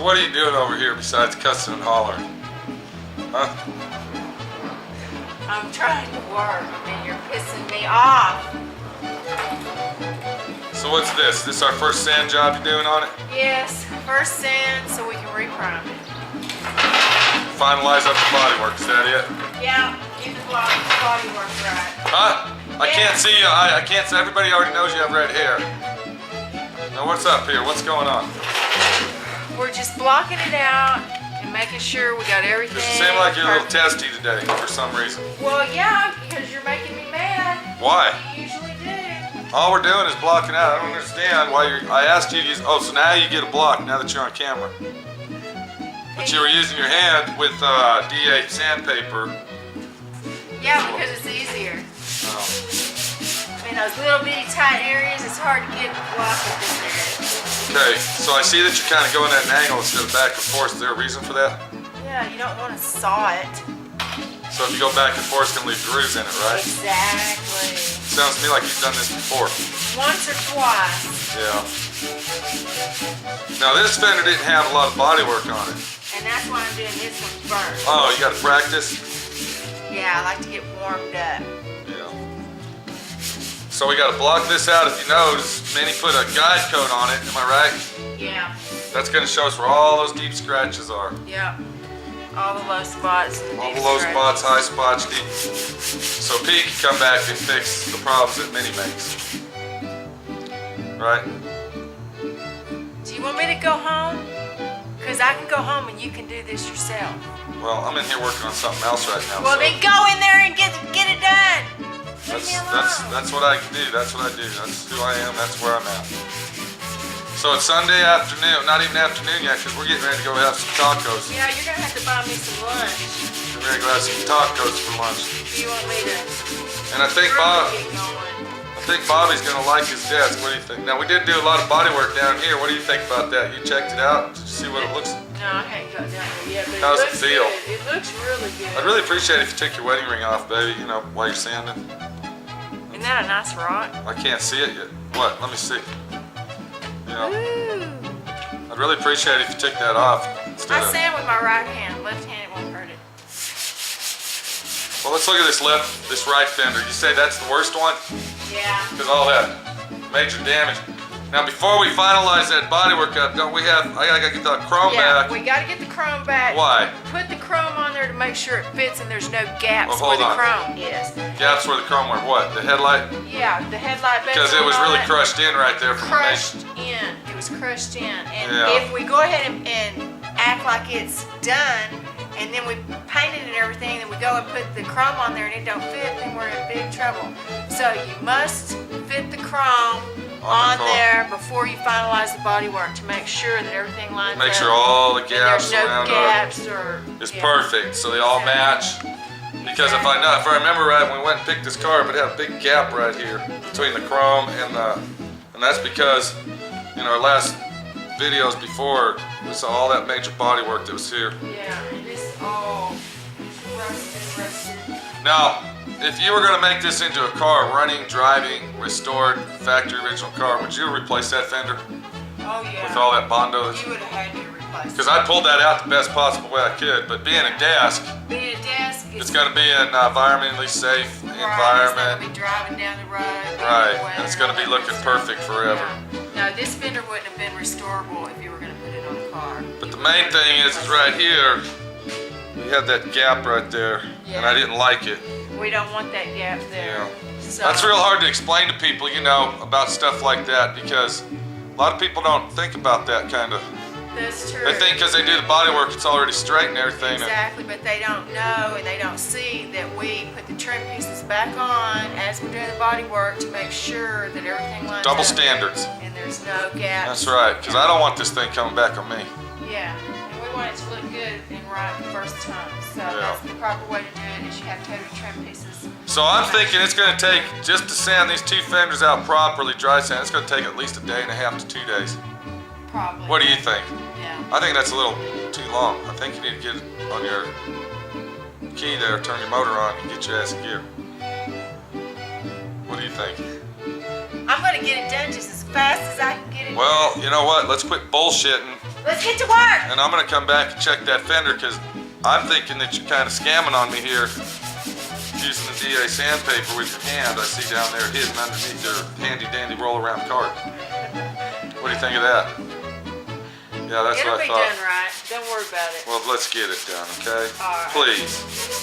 So what are you doing over here besides cussing and hollering? Huh? I'm trying to work and you're pissing me off. So what's this? This our first sand job you're doing on it? Yes, first sand so we can reprime it. Finalize up the bodywork, is that it? Yeah, get the body work right. Huh? I can't see you. I can't see. Everybody already knows you have red hair. Now what's up here? What's going on? We're just blocking it out and making sure we got everything. You seem like you're a little testy today for some reason. Well, yeah, because you're making me mad. Why? You usually do. All we're doing is blocking out. I don't understand why you're. I asked you to use. Oh, so now you get a block now that you're on camera. But you were using your hand with DA sandpaper. Yeah, because it's easier. Oh. In those little bitty tight areas, it's hard to get a block with this area. Okay, so I see that you're kind of going at an angle instead of back and forth. Is there a reason for that? Yeah, you don't want to saw it. So if you go back and forth, it's going to leave grooves in it, right? Exactly. Sounds to me like you've done this before. Once or twice. Yeah. Now this fender didn't have a lot of body work on it. And that's why I'm doing this one first. Oh, you got to practice? Yeah, I like to get warmed up. Yeah. So we got to block this out. If you notice, Minnie put a guide coat on it. Am I right? Yeah. That's going to show us where all those deep scratches are. Yeah. All the low spots. And All deep the low scratches. spots, high spots, deep. So Pete can come back and fix the problems that Minnie makes. Right? Do you want me to go home? Because I can go home and you can do this yourself. Well, I'm in here working on something else right now. Well, so then go in there and get it done. Leave me alone. that's what I can do. That's what I do. That's who I am. That's where I'm at. So it's Sunday afternoon. Not even afternoon yet because we're getting ready to go have some tacos. Yeah, you're going to have to buy me some lunch. We're ready to go have some tacos for lunch. Do you want me to And I think really get going? I think Bobby's gonna like his desk. What do you think? Now we did do a lot of body work down here. What do you think about that? You checked it out? Did you see what it looks? No, I haven't got down there yet, but How's it it looks feel? good. It looks really good. I'd really appreciate it if you took your wedding ring off, baby. You know, while you're sanding. Isn't that a nice rock? I can't see it yet. What? Let me see. You know, Ooh. I'd really appreciate it if you took that off. I sand with my right hand. Left hand, it won't hurt it. Well, let's look at this right fender. You say that's the worst one? Yeah. Because all that major damage. Now, before we finalize that bodywork up, don't we have? I gotta get the chrome back. We gotta get the chrome back. Why? Put the chrome on there to make sure it fits and there's no gaps Well, hold where the on. chrome is. Gaps where the chrome were. What? The headlight? Yeah, the headlight. Because it was really crushed in right there from crushed in. It was crushed in. And Yeah. if we go ahead and act like it's done, and then we paint it and everything, then we go and put the chrome on there and it don't fit, then we're in big trouble. So you must fit the chrome on there before you finalize the bodywork to make sure that everything lines up. Make sure all the gaps and there's no around gaps or it's perfect, so they all match. Because if I remember right, when we went and picked this car up, it had a big gap right here between the chrome and that's because in our last videos before we saw all that major bodywork that was here. Yeah, and it's all rusted. Now, if you were going to make this into a car, running, driving, restored, factory original car, would you replace that fender Oh yeah. with all that Bondo? You would have had to replace it. Because I pulled that out the best possible way I could, but being a desk, Being a desk, it's going to be an environmentally safe It's going environment. to be driving down the road. Right, and it's going to be looking perfect forever. Yeah. No, this fender wouldn't have been restorable if you were going to put it on a car. But the main thing is right here, we had that gap right there, and I didn't like it. We don't want that gap there. Yeah. So, That's real hard to explain to people, you know, about stuff like that, because a lot of people don't think about that kind of. That's true. They think because they do the body work, it's already straight and everything. Exactly, but they don't know and they don't see that we put the trim pieces back on as we're doing the body work to make sure that everything lines Double up. standards. And there's no gaps. That's right, because I don't want this thing coming back on me. Yeah, and we want it to look good and right the first time. So that's the proper way to do it is you have total trim pieces. So I'm thinking it's going to take, just to sand these two fenders out properly, dry sand, it's going to take at least a day and a half to 2 days. Probably. What do you think? Yeah. I think that's a little too long. I think you need to get it on your key there, turn your motor on, and get your ass in gear. What do you think? I'm going to get it done just as fast as I can get it Well, you know what? Let's quit bullshitting Let's get to work. And I'm gonna come back and check that fender because I'm thinking that you're kind of scamming on me here using the DA sandpaper with your hand. I see down there hidden underneath your handy dandy roll around cart. What do you think of that? Yeah, that's It'll what I be thought. done right. Don't worry about it. Well, let's get it done, okay? All right. Please.